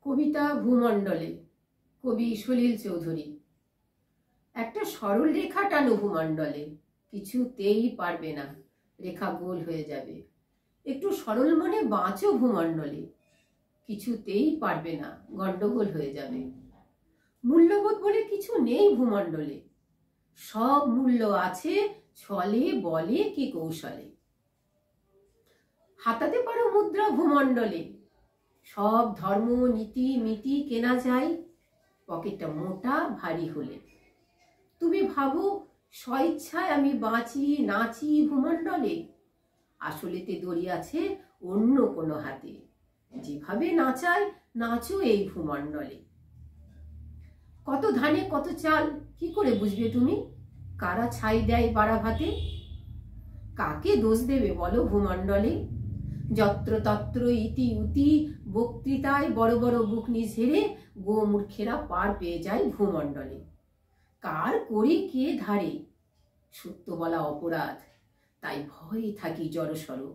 কবিতা ভূমণ্ডলে, কবি সলিল চৌধুরী। একটা সরল রেখা টানো ভূমণ্ডলে, কিছুতেই পারবে না, রেখা গোল হয়ে যাবে। একটু সরল মনে বাঁচো ভূমণ্ডলে, কিছুতেই পারবে না, গন্ডগোল হয়ে যাবে। মূল্যবোধ বলে কিছু নেই ভূমণ্ডলে, সব মূল্য আছে ছলে বলে কি কৌশলে। হাতাতে পারো মুদ্রা ভূমণ্ডলে, সব ধর্ম নীতি মিতি কেনা যায় পকেটটা মোটা ভারী হলে। তুমি ভাবো স্বইচ্ছায় আমি বাঁচি নাচি ভূমণ্ডলে, আসলেতে দড়ি আছে অন্য কোনো হাতে, যেভাবে নাচায় নাচো এই ভূমণ্ডলে। কত ধানে কত চাল কি করে বুঝবে তুমি, কারা ছাই দেয় বাড়া ভাতে? কাকে দোষ দেবে বলো ভূমণ্ডলে, যত্রতত্র ইতি উতি বক্তৃতায় বড় বড় বুকনি ঝেড়ে গোমূর্খেরা পার পেয়ে যায় ভূমণ্ডলে। কার করি কে ধারে, সত্য বলা অপরাধ, তাই ভয়ে থাকি জড়সড়।